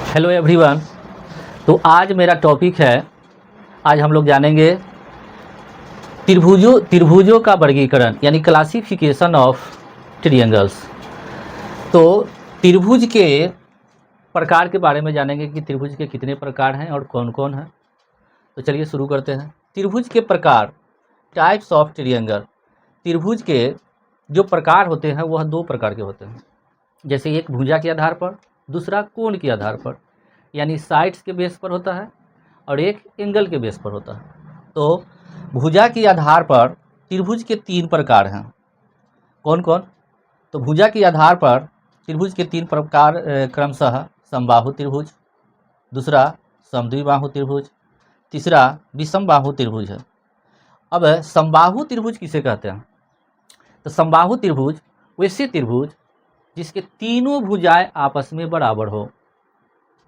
Hello everyone. तो आज मेरा टॉपिक है, आज हम लोग जानेंगे त्रिभुजों का वर्गीकरण यानी क्लासिफिकेशन ऑफ ट्रायंगल्स। तो त्रिभुज के प्रकार के बारे में जानेंगे कि त्रिभुज के कितने प्रकार हैं और कौन कौन हैं। तो चलिए शुरू करते हैं। त्रिभुज के प्रकार, टाइप्स ऑफ ट्रायंगल। त्रिभुज के जो प्रकार होते हैं वह दो प्रकार के होते हैं, जैसे एक भुजा के आधार पर, दूसरा कोण के आधार पर यानी साइड्स के बेस पर होता है और एक एंगल के बेस पर होता है। तो भुजा के आधार पर त्रिभुज के तीन प्रकार हैं। कौन कौन? तो भुजा के आधार पर त्रिभुज के तीन प्रकार क्रमशः समबाहु त्रिभुज, दूसरा समद्विबाहु त्रिभुज, तीसरा विषम बाहु त्रिभुज है। अब समबाहु त्रिभुज किसे कहते हैं? तो समबाहु त्रिभुज वैसे त्रिभुज जिसके तीनों भुजाएं आपस में बराबर हो।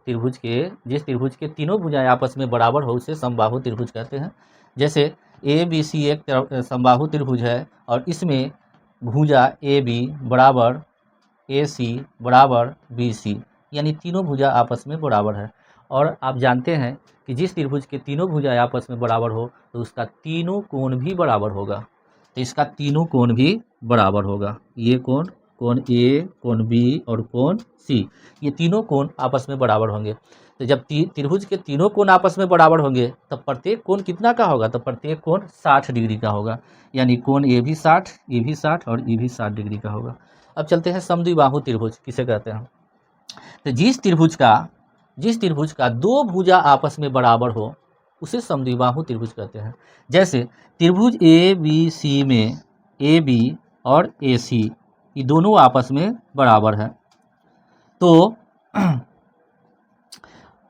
जिस त्रिभुज के तीनों भुजाएं आपस में बराबर हो उसे समबाहु त्रिभुज कहते हैं। जैसे ए बी सी एक समबाहु त्रिभुज है और इसमें भुजा ए बी बराबर ए सी बराबर बी सी, यानी तीनों भुजा आपस में बराबर है। और आप जानते हैं कि जिस त्रिभुज के तीनों भुजाएं आपस में बराबर हो तो उसका तीनों कोण भी बराबर होगा। तो इसका तीनों कोण भी बराबर होगा। ये कोण, कोण ए, कोण बी और कोण सी, ये तीनों कोण आपस में बराबर होंगे। तो जब त्रिभुज के तीनों कोण आपस में बराबर होंगे तब प्रत्येक कोण कितना का होगा? तो प्रत्येक कोण 60 डिग्री का होगा, यानी कोण ए भी 60, ए भी 60 और ई भी 60 डिग्री का होगा। अब चलते हैं समद्विबाहु त्रिभुज किसे कहते हैं। तो जिस त्रिभुज का दो भुजा आपस में बराबर हो उसे समद्विबाहु त्रिभुज कहते हैं। जैसे त्रिभुज ए बी सी में ए बी और ए सी ये दोनों आपस में बराबर हैं। तो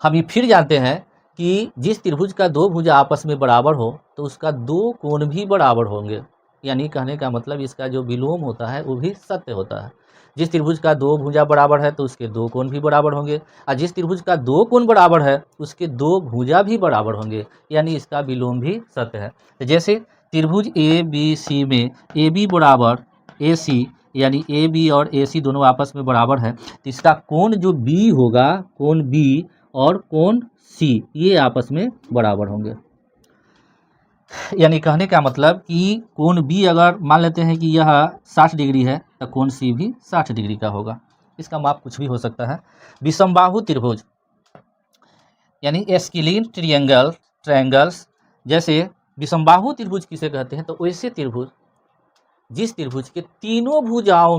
हम ये फिर जानते हैं कि जिस त्रिभुज का दो भुजा आपस में बराबर हो तो उसका दो कोण भी बराबर होंगे, यानी कहने का मतलब इसका जो विलोम होता है वो भी सत्य होता है। जिस त्रिभुज का दो भुजा बराबर है तो उसके दो कोण भी बराबर होंगे, और जिस त्रिभुज का दो कोण बराबर है उसके दो भुजा भी बराबर होंगे, यानी इसका विलोम भी सत्य है। तो जैसे त्रिभुज ए बी सी में ए बी बराबर ए सी, यानी ए बी और ए सी दोनों आपस में बराबर है, तो इसका कोण जो बी होगा, कोण बी और कोण सी ये आपस में बराबर होंगे। यानी कहने का मतलब कि कोण बी अगर मान लेते हैं कि यह 60 डिग्री है तो कोण सी भी 60 डिग्री का होगा। इसका माप कुछ भी हो सकता है। विषमबाहु त्रिभुज यानी एस्केलीन ट्रायंगल्स। जैसे विषमबाहु त्रिभुज किसे कहते हैं? तो वैसे त्रिभुज जिस त्रिभुज के तीनों भुजाओं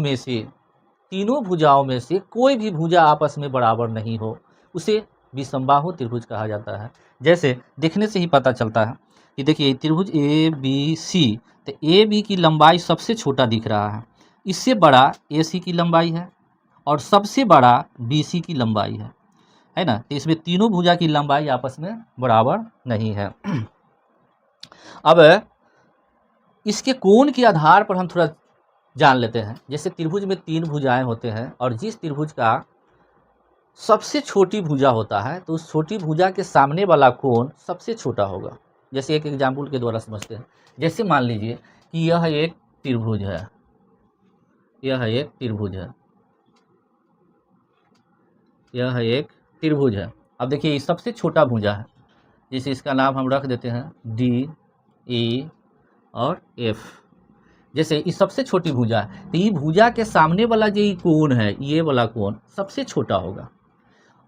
में से कोई भी भुजा आपस में बराबर नहीं हो उसे विषमबाहु त्रिभुज कहा जाता है। जैसे देखने से ही पता चलता है कि देखिए त्रिभुज ए बी सी, तो ए बी की लंबाई सबसे छोटा दिख रहा है, इससे बड़ा ए सी की लंबाई है और सबसे बड़ा बी सी की लंबाई है ना। तो इसमें तीनों भुजा की लंबाई आपस में बराबर नहीं है। अब इसके कोण के आधार पर हम थोड़ा जान लेते हैं। जैसे त्रिभुज में तीन भुजाएं होते हैं और जिस त्रिभुज का सबसे छोटी भुजा होता है तो उस छोटी भुजा के सामने वाला कोण सबसे छोटा होगा। जैसे एक एग्जाम्पल के द्वारा समझते हैं। जैसे मान लीजिए कि यह एक त्रिभुज है, यह एक त्रिभुज है। अब देखिए ये सबसे छोटा भुजा है, जैसे इसका नाम हम रख देते हैं डी, ई और एफ। जैसे ये सबसे छोटी भुजा है तो ये भुजा के सामने वाला जो ये कोण है, ये वाला कोण सबसे छोटा होगा।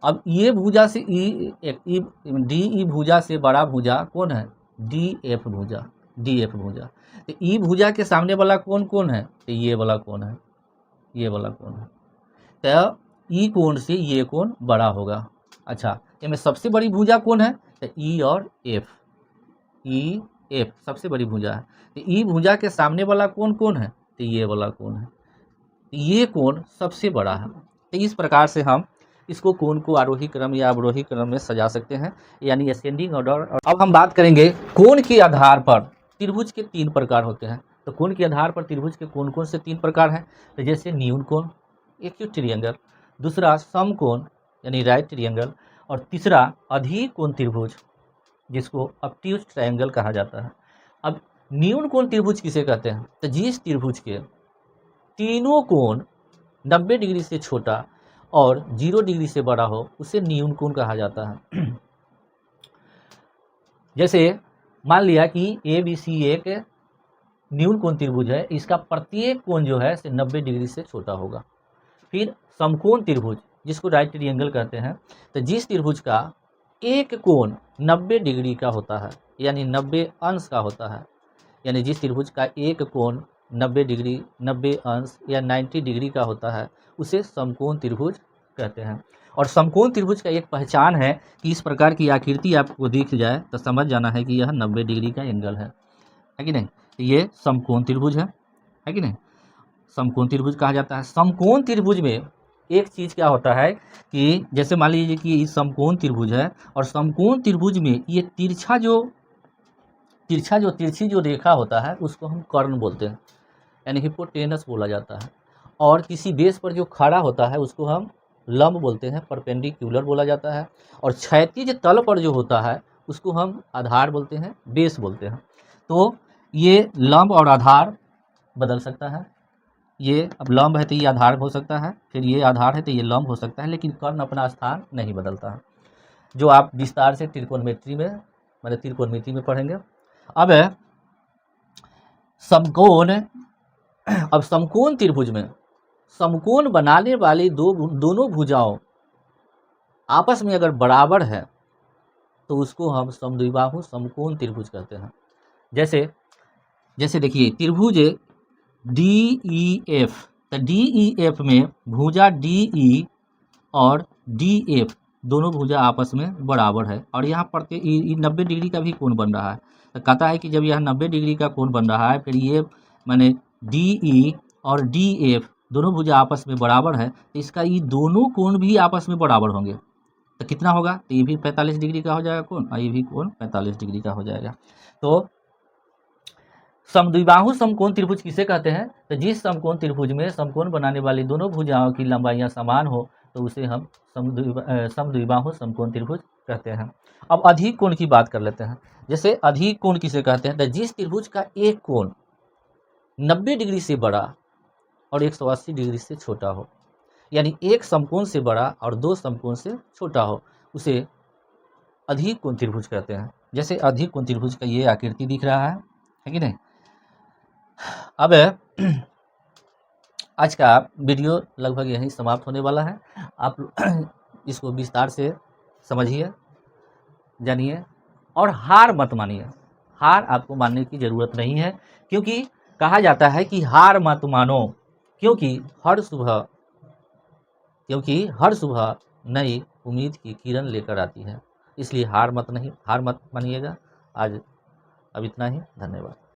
अब ये भुजा से डी ई भुजा से बड़ा भुजा कौन है? डी एफ भुजा। तो ई भुजा के सामने वाला कौन है? तो ये वाला कौन है, तो ई कोण से ये कोण बड़ा होगा। अच्छा, इनमें सबसे बड़ी भुजा कौन है? तो ई और एफ। ई एफ सबसे बड़ी भुजा है। तो ई भुजा के सामने वाला कौन है? तो ये वाला कौन है, ये कोण सबसे बड़ा है। तो इस प्रकार से हम इसको कोण को आरोही क्रम या अवरोही क्रम में सजा सकते हैं, यानी असेंडिंग ऑर्डर। अब हम बात करेंगे कोण के आधार पर त्रिभुज के तीन प्रकार होते हैं। तो कोण के आधार पर त्रिभुज के कौन से तीन प्रकार हैं? तो जैसे न्यून कोण, एक्यूट ट्रायंगल, दूसरा सम कोण यानी राइट ट्रायंगल, और तीसरा अधिक कोण त्रिभुज जिसको ऑब्ट्यूज ट्रायंगल कहा जाता है। अब न्यून कोण त्रिभुज किसे कहते हैं? तो जिस त्रिभुज के तीनों कोण 90 डिग्री से छोटा और 0 डिग्री से बड़ा हो उसे न्यून कोण कहा जाता है। जैसे मान लिया कि ABC एक न्यून कोण त्रिभुज है, इसका प्रत्येक कोण जो है 90 डिग्री से छोटा होगा। फिर समकोण त्रिभुज जिसको राइट ट्रायंगल कहते हैं, तो जिस त्रिभुज का एक कोण 90 डिग्री का होता है यानी 90 अंश का होता है, यानी जिस त्रिभुज का एक कोण 90 डिग्री 90 अंश या 90 डिग्री का होता है उसे समकोण त्रिभुज कहते हैं। और समकोण त्रिभुज का एक पहचान है कि इस प्रकार की आकृति आपको दिख जाए तो समझ जाना है कि यह 90 डिग्री का एंगल है कि नहीं। तो ये समकोण त्रिभुज है कि नहीं, समकोण त्रिभुज कहा जाता है। समकोण त्रिभुज में एक चीज़ क्या होता है कि जैसे मान लीजिए कि ये समकोण त्रिभुज है और समकोण त्रिभुज में ये तिरछी जो रेखा होता है उसको हम कर्ण बोलते हैं, यानी हिपोटेनस बोला जाता है। और किसी बेस पर जो खड़ा होता है उसको हम लंब बोलते हैं, परपेंडिकुलर बोला जाता है। और क्षैतिज तल पर जो होता है उसको हम आधार बोलते हैं, बेस बोलते हैं। तो ये लंब और आधार बदल सकता है, ये अब लंब है तो ये आधार हो सकता है, फिर ये आधार है तो ये लंब हो सकता है, लेकिन कर्ण अपना स्थान नहीं बदलता है, जो आप विस्तार से त्रिकोणमिति में पढ़ेंगे। अब समकोण त्रिभुज में समकोण बनाने वाली दोनों भुजाओं आपस में अगर बराबर है तो उसको हम समद्विबाहु समकोण त्रिभुज कहते हैं। जैसे देखिए त्रिभुज DEF, तो DEF में भुजा DE और DF दोनों भुजा आपस में बराबर है और यहाँ पर 90 डिग्री का भी कोण बन रहा है। तो कहता है कि जब यह 90 डिग्री का कोण बन रहा है फिर ये माने DE और DF दोनों भुजा आपस में बराबर है, तो इसका ये दोनों कोण भी आपस में बराबर होंगे। तो कितना होगा, तो ये भी 45 डिग्री का हो जाएगा कोण और ये भी कोण 45 डिग्री का हो जाएगा। तो समद्विबाहु समकोण त्रिभुज किसे कहते हैं, तो जिस समकोण त्रिभुज में समकोण बनाने वाली दोनों भुजाओं की लंबाइयां समान हो तो उसे हम समद्विबाहु समकोण त्रिभुज कहते हैं। अब अधिक कोण की बात कर लेते हैं। जैसे अधिक कोण किसे कहते हैं, तो जिस त्रिभुज का एक कोण 90 डिग्री से बड़ा और 180 डिग्री से छोटा हो, यानी एक समकोण से बड़ा और दो समकोण से छोटा हो, उसे अधिक कोण त्रिभुज कहते हैं। जैसे अधिक कोण त्रिभुज का ये आकृति दिख रहा है कि नहीं। अब आज का वीडियो लगभग यहीं समाप्त होने वाला है। आप इसको विस्तार से समझिए, जानिए और हार मत मानिए। हार आपको मानने की ज़रूरत नहीं है, क्योंकि कहा जाता है कि हार मत मानो, क्योंकि हर सुबह नई उम्मीद की किरण लेकर आती है। इसलिए हार मत मानिएगा। आज अब इतना ही, धन्यवाद।